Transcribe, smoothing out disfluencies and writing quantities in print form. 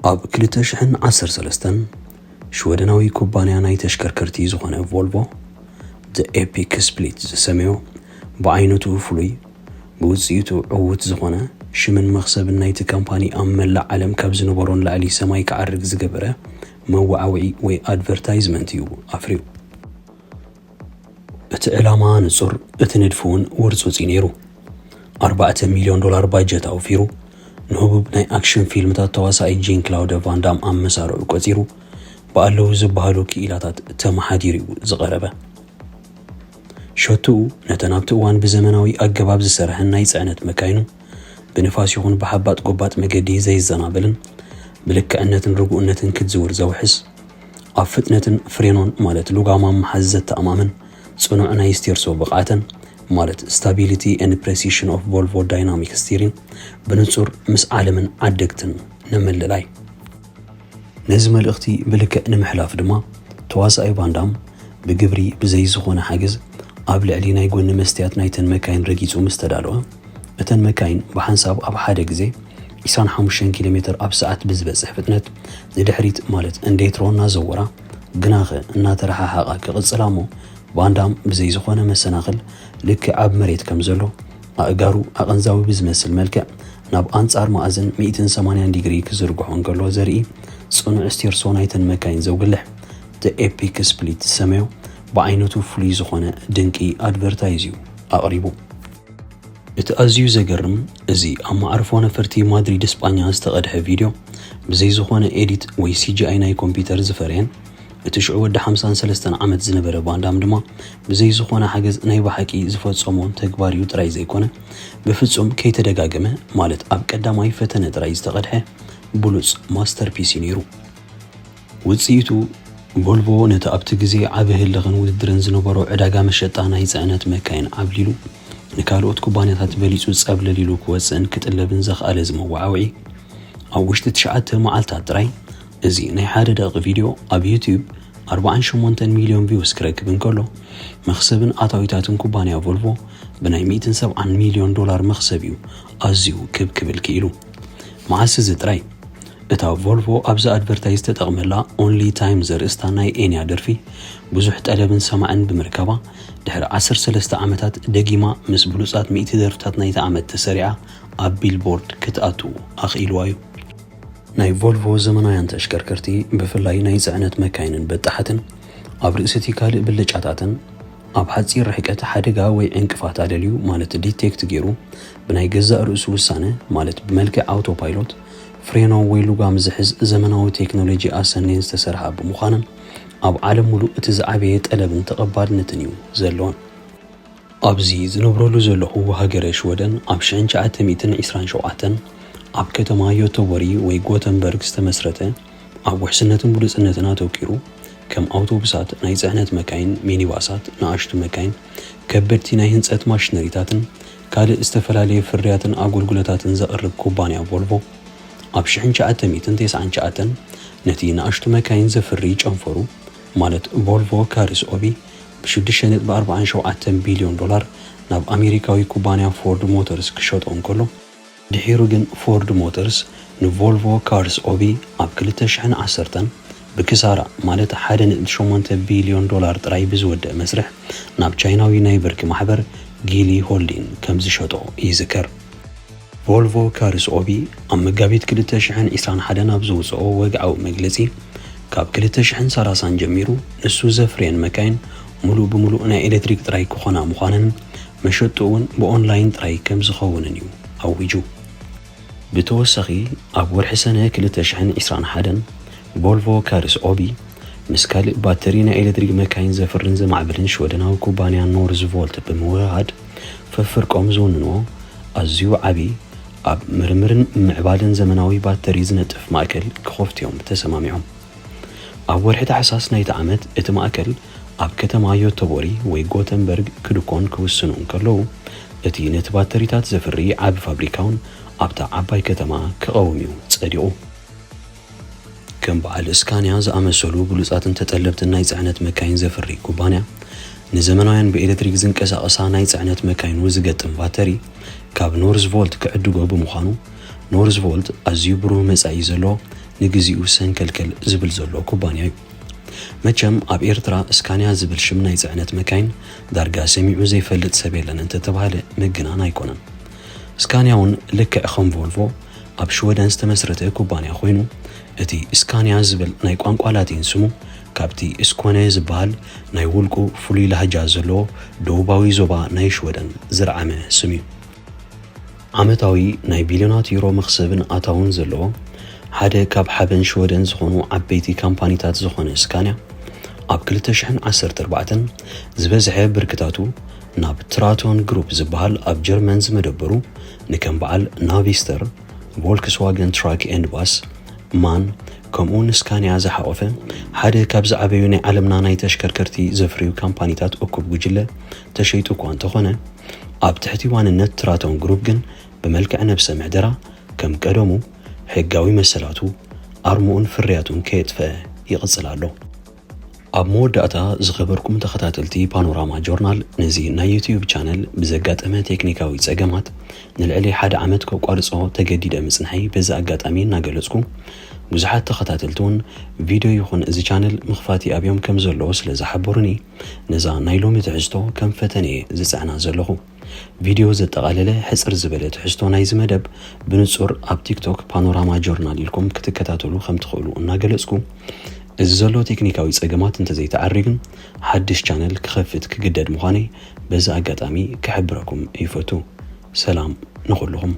ኣብ 2013 ሽወደናዊ ኩባንያ ናይ ተሽከርከርቲ ዝኾነ ቮልቮ the epic split ዝሰመዮ ብዓይነቱ ፍሉይ ብውጽኢቱ ዕዉት ዝኾነ ሽምን መኽሰብን ናይቲ ካምፓኒ ኣብ መላእ ዓለም ካብ ዝነበሮን ላዕሊ ሰማይ ክዓርግ ዝገበረ መዋዓውዒ ወይ ኣድቨርታይዝመንት እዩ ኣፍርዩ። እቲ ዕላማ ንጹር፣ እቲ ንድፊ እውን ውርፁፅ ነይሩ። $4 ሚልዮን ባጀት ኣውፊሩ ንህቡብ ናይ ኣክሽን ፊልምታት ተዋሳኢ ጄን ክላውድ ቫን ዳም ኣብ መሳርዑ ቆፂሩ ብኣለው ዝበሃሉ ክኢላታት ተመሓዲሩ ዝቐረበ ሸቱኡ ነተን ኣብቲ እዋን ብዘመናዊ ኣገባብ ዝሰርሐን ናይ ጽዕነት መካይኑ ብንፋስ ይኹን ብሓባጥ ጎባጥ መገዲ ዘይዘናበልን ብልክዕነትን ርጉእነትን ክትዝውር ዘውሕስ ኣብ ፍጥነትን ፍሬኖን ማለት ሉጋማ መሓዝ ዘተኣማምን ጽኑዕ ናይ ስቴርሶ ብቕዓተን ማለት ስታቢሊቲ ኤንድ ፕሬሲሽን ኦፍ ቮልቮ ዳይናሚክ ስቲሪንግ ብንጹር ምስ ዓለምን ዓደግትን ንምልላይ ነዚ መልእኽቲ ብልክዕ ንምሕላፍ ድማ ተዋሳኢ ቫን ዳም ብግብሪ ብዘይ ዝኾነ ሓገዝ ኣብ ልዕሊ ናይ ጎኒ መስትያት ናይተን መካይን ረጊጹ ምስ ተዳለወ እተን መካይን ብሓንሳብ ኣብ ሓደ ግዜ 25 ኪሎ ሜትር ኣብ ሰዓት ብዝበጽሕ ፍጥነት ንድሕሪት ማለት እንዴትሮ እናዘወራ ግናኸ እናተረሓሓቓ ክቕጽላ እሞ ቫን ዳም ብዘይ ዝኾነ መሰናኽል ልክዕ ኣብ መሬት ከም ዘሎ ኣእጋሩ ኣቐንዛዊ ብዝመስል መልክዕ ናብ ኣንጻር ማእዘን 180 ዲግሪ ክዝርግሖ እንከሎ ዘርኢ ጽኑዕ ስቴርሶ ናይተን መካይን ዘውግልሕ the epic split ሰመዮ ብዓይነቱ ፍሉይ ዝኾነ ድንቂ ኣድቨርታይዝ እዩ ኣቕሪቡ። እቲ ኣዝዩ ዘገርም እዚ ኣብ ማዕርፎ ነፈርቲ ማድሪድ እስጳኛ ዝተቐድሐ ቪድዮ ብዘይ ዝኾነ ኤዲት ወይ CGI ናይ ኮምፒውተር ዝፈርየን እቲ ሽዑ ወዲ 53 ዓመት ዝነበረ ቫን ዳም ድማ ብዘይ ዝኾነ ሓገዝ ናይ ባሓቂ ዝፈጸሞን ተግባር እዩ ጥራይ ዘይኮነ ብፍጹም ከይተደጋገመ ማለት ኣብ ቀዳማይ ፈተነ ጥራይ ዝተቐድሐ ብሉጽ ማስተርፒስ ነይሩ። ውጽኢቱ ቮልቮ ነቲ ኣብቲ ግዜ ዓብ ህልኽን ውድድርን ዝነበሮ ዕዳጋ መሸጣ ናይ ጽዕነት መካይን ዓብሊሉ ንካልኦት ኩባንያታት በሊጹ ጸብለሊሉ ክወፅእን ክጥለብን ዘኽኣለ ዝመዋዓውዒ ኣብ ውሽጢ 9 መዓልታት ጥራይ እዚ ናይ ሓደ ደቂቕ ቪድዮ ኣብ ዩቲዩብ 48 ሚልዮን ቪውስ ክረክብ እንከሎ መኽሰብን ኣታዊታትን ኩባንያ ቮልቮ ብናይ $170 ሚልዮን መኽሰብ እዩ ኣዝዩ ክብል ክኢሉ መዓስ እዚ ጥራይ እታ ቮልቮ ኣብዛ ኣድቨርታይዝ ተጠቕመላ ኦንሊ ታይም ዘርእስታ ናይ ኤንያ ደርፊ ብዙሕ ጠለብን ሰማዕን ብምርካባ ድሕሪ 13 ዓመታት ደጊማ ምስ ብሉጻት 100 ደርፍታት ናይቲ ዓመት ተሰሪዓ ኣብ ቢልቦርድ ክትኣቱ ኣኽኢልዋ እዩ። ናይ ቮልቮ ዘመናውያን ተሽከርከርቲ ብፍላይ ናይ ጽዕነት መካይንን በጣሓትን ኣብ ርእስቲ ካልእ ብልጫታትን ኣብ ሓፂር ርሕቀት ሓደጋ ወይ ዕንቅፋት ኣደልዩ ማለት ዲቴክት ገይሩ ብናይ ገዛእ ርእሱ ውሳነ ማለት ብመልክዕ ኣውቶፓይሎት ፍሬኖ ወይ ሉጋም ዝሕዝ ዘመናዊ ቴክኖሎጂ ኣሰነን ዝተሰርሐ ብምዃንን ኣብ ዓለም ሙሉእ እቲ ዝዓበየ ጠለብን ተቐባልነትን እዩ ዘለዎን። ኣብዚ ዝነብረሉ ዘለኹ ሃገረ ሽወደን ኣብ 1927 ኣብ ከተማ ዮቶቦሪ ወይ ጎተንበርግ ዝተመስረተ ኣብ ውሕስነትን ብሉጽነትን ኣተውኪሩ ከም ኣውቶቡሳት፣ ናይ ጽዕነት መካይን፣ ሚኒባሳት፣ ንኣሽቱ መካይን፣ ከበድቲ ናይ ህንጸት ማሽነሪታትን ካልእ ዝተፈላለየ ፍርያትን ኣገልግሎታትን ዘቕርብ ኩባንያ ቮልቮ ኣብ 1999 ነቲ ንኣሽቱ መካይን ዘፍሪ ጨንፈሩ ማለት ቮልቮ ካርስ ኦቢ ብ$6.47 ቢልዮን ናብ ኣሜሪካዊ ኩባንያ ፎርድ ሞተርስ ክሸጦ እንከሎ ድሒሩ ግን ፎርድ ሞተርስ ንቮልቮ ካርስ ኦቢ ኣብ 2010 ብክሳራ ማለት $1.8 ቢልዮን ጥራይ ብዝወድእ መስርሕ ናብ ቻይናዊ ናይ ብርኪ ማሕበር ጊሊ ሆልዲንግ ከም ዝሸጦ ይዝከር። ቮልቮ ካርስ ኦቢ ኣብ መጋቢት 2021 ናብ ዘውፅኦ ወግዓዊ መግለጺ ካብ 2030 ጀሚሩ ንሱ ዘፍርየን መካይን ሙሉእ ብሙሉእ ናይ ኤሌክትሪክ ጥራይ ክኾና ምዃነን መሸጡ እውን ብኦንላይን ጥራይ ከም ዝኸውንን እዩ ኣዊጁ። ብተወሳኺ ኣብ ወርሒ ሰነ 2021 ቮልቮ ካርስ ኦቢ ምስ ካልእ ባተሪ ናይ ኤሌክትሪክ መካይን ዘፍርን ዘማዕብልን ሽወደናዊ ኩባንያ ኖርዝቮልት ብምውህሃድ ፈፍርቆም ዝውንንዎ ኣዝዩ ዓብዪ ኣብ ምርምርን ምዕባልን ዘመናዊ ባተሪ ዝነጥፍ ማእከል ክኸፍትዮም ተሰማሚዖም። ኣብ ወርሒ ታሕሳስ ናይቲ ዓመት እቲ ማእከል ኣብ ከተማ ዮቶቦሪ ወይ ጎተንበርግ ክድኮን ክውስኑ እንከለዉ እቲ ነቲ ባተሪታት ዘፍሪ ዓብ ፋብሪካውን ኣብታ ዓባይ ከተማ ክቐውም እዩ ጸዲቑ። ከም በዓል እስካንያ ዝኣመሰሉ ብሉጻትን ተጠለብትን ናይ ጽዕነት መካይን ዘፍሪ ኩባንያ ንዘመናውያን ብኤሌክትሪክ ዝንቀሳቐሳ ናይ ጽዕነት መካይኑ ዝገጥም ባተሪ ካብ ኖርዝቮልት ክዕድጎ ብምዃኑ ኖርዝቮልት ኣዝዩ ብሩህ መጻኢ ዘሎ ንግዚኡ ሰንከልከል ዝብል ዘሎ ኩባንያ እዩ መቸም ኣብ ኤርትራ እስካንያ ዝብል ሽም ናይ ጽዕነት መካይን ዳርጋ ሰሚዑ ዘይፈልጥ ሰብ የለን እንተተባሃለ ምግናን ኣይኮነን እስካንያ እውን ልክዕ ከም ቮልቮ ኣብ ሽወደን ዝተመስረተ ኩባንያ ኮይኑ እቲ እስካንያ ዝብል ናይ ቋንቋ ላቲን ስሙ ካብቲ እስኮነ ዝበሃል ናይ ውልቁ ፍሉይ ላህጃ ዘለዎ ደቡባዊ ዞባ ናይ ሽወደን ዝረዓመ ስም እዩ ዓመታዊ ናይ ቢልዮናት ዩሮ መኽሰብን ኣታውን ዘለዎ ሓደ ካብ ሓበን ሽወደን ዝኾኑ ዓበይቲ ካምፓኒታት ዝኾነ እስካንያ ኣብ 2014 ዝበዝሐ ብርክታቱ ናብ ትራቶን ግሩፕ ዝበሃል ኣብ ጀርመን ዝመደበሩ ንከም በዓል ናቪስተር ቮልክስዋገን ትራክ ኤንድ ባስ ማን ከምኡን እስካንያ ዝሓቆፈ ሓደ ካብ ዝዓበዩ ናይ ዓለምና ናይ ተሽከርከርቲ ዘፍርዩ ካምፓኒታት እኩብ ጉጅለ ተሸይጡ እኳ እንተኾነ ኣብ ትሕቲ ዋንነት ትራቶን ግሩፕ ግን ብመልክዕ ነብሰ ምሕደራ ከም ቀደሙ ሕጋዊ መሰላቱ ኣርሙኡን ፍርያቱን ከየጥፈአ ይቕጽል ኣሎ ኣብ መወዳእታ ዝኸበርኩም ተኸታተልቲ ፓኖራማ ጆርናል ነዚ ናይ ዩቲዩብ ቻነል ብዘጋጠመ ቴክኒካዊ ጸገማት ንልዕሊ ሓደ ዓመት ከቋርጾ ተገዲደ ምጽንሐይ በዚ ኣጋጣሚ እናገለጽኩ ብዙሓት ተኸታተልቱን ቪድዮ ይኹን እዚ ቻነል ምኽፋቲ ኣብዮም ከም ዘለዎ ስለ ዝሓበሩኒ ነዛ ናይ ሎሚ ትሕዝቶ ከም ፈተነየ ዝጽዕና ዘለኹ ቪድዮ ዘጠቓለለ ሕጽር ዝበለ ትሕዝቶ ናይ ዝመደብ ብንጹር ኣብ ቲክቶክ ፓኖራማ ጆርናል ኢልኩም ክትከታተሉ ከም ትኽእሉ እናገለጽኩ እዚ ዘሎ ቴክኒካዊ ጸገማት እንተዘይተዓሪግን ሓድሽ ቻነል ክኸፍት ክግደድ ምዃነይ በዚ ኣጋጣሚ ክሕብረኩም ይፈቱ ሰላም ንኹልኹም